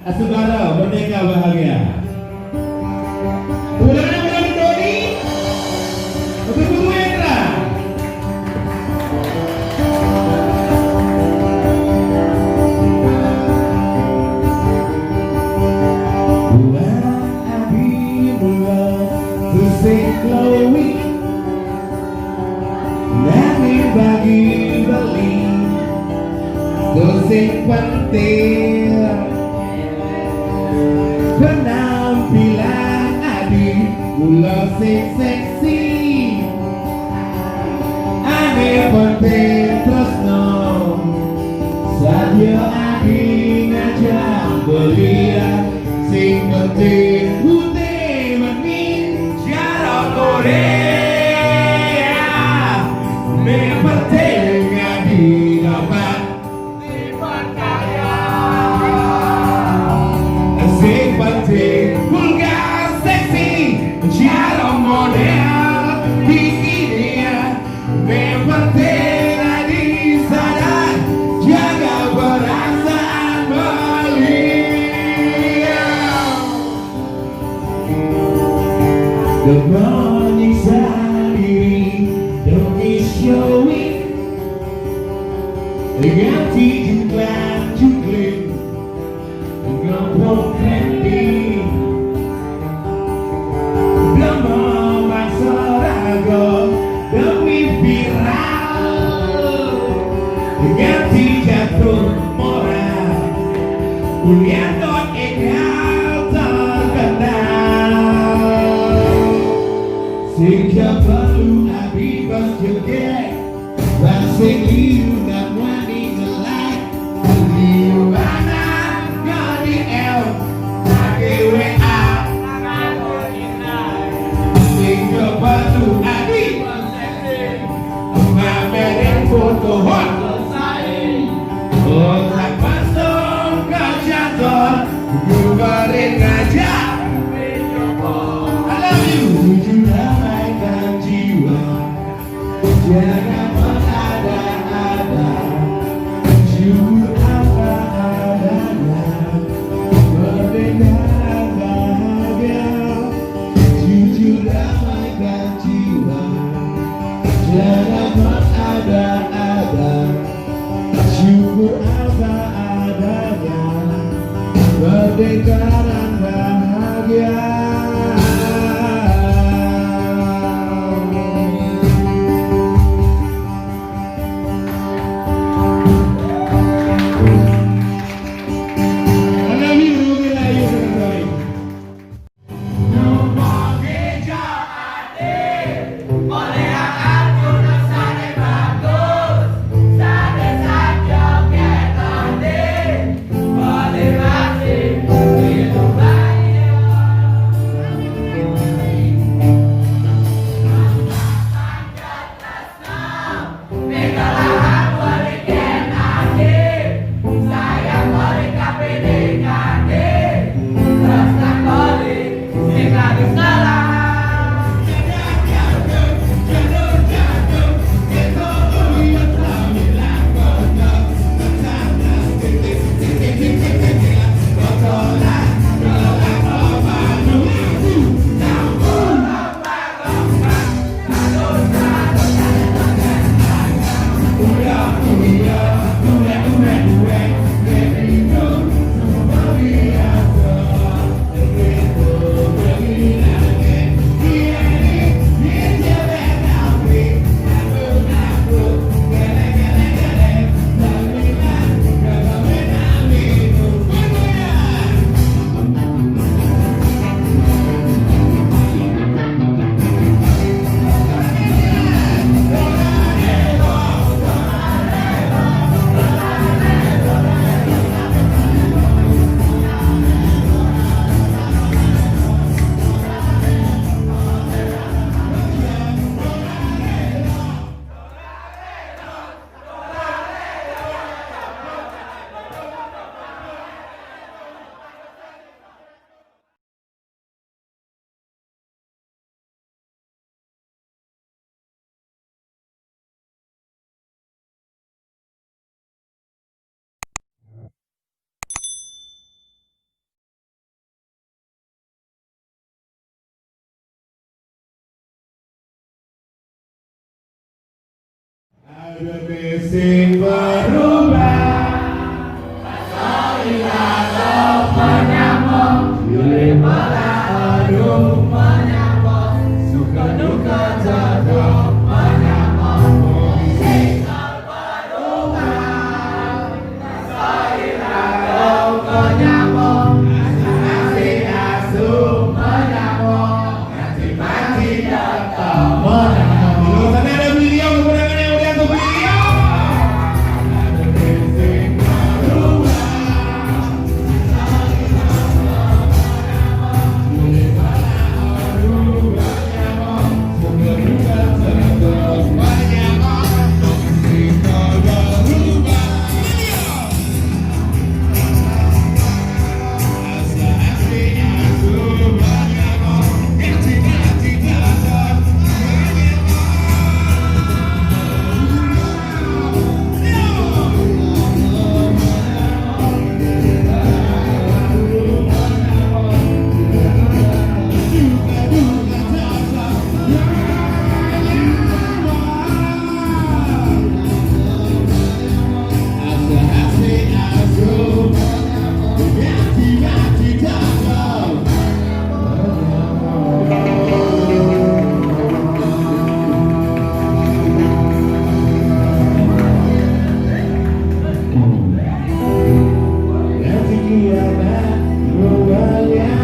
Saudara Merdeka Bahagia. Ulangan Doni untuk Guru Hendra. Buat Abi mula Hussein Chloe Nami bagi beli Hussein penting penampilan Adi mula seksi Ane penting tresno saja Adi ngajak belian sing penting putih menin jarang Korea me penting Adi dapat sifat kaya sing penting vulgar seksi jarang model kekinian me penting Adi sadar jaga perasaan belia. Good morning sendiri demi showing ganti jengklang jungling ngobrol trending belum memaksa raga demi viral ganti jatuh moral kuliah non egal terkenal sehingga perlu Abi bas joget sing liu nak wani ngelak liu anak ngadi el pake WA sing perlu Abi mamerin foto hot otak masuk ke jantung gubarin ngajak I love you wujud ramaikan jiwa jangan mengada-ada jujur apa adanya merdeka dan bahagia jujur ramaikan jiwa jangan mengada-ada syukur apa adanya merdeka dan bahagia. Mesin berubah, Asal menyambung, Yuli menyambung, suka duka tetap menyambung. Mesin berubah, Asal menyambung, Asal menyambung, mati tetap menyambung. Sana ada beliau kemudian yang mulia untuk beliau. Yeah.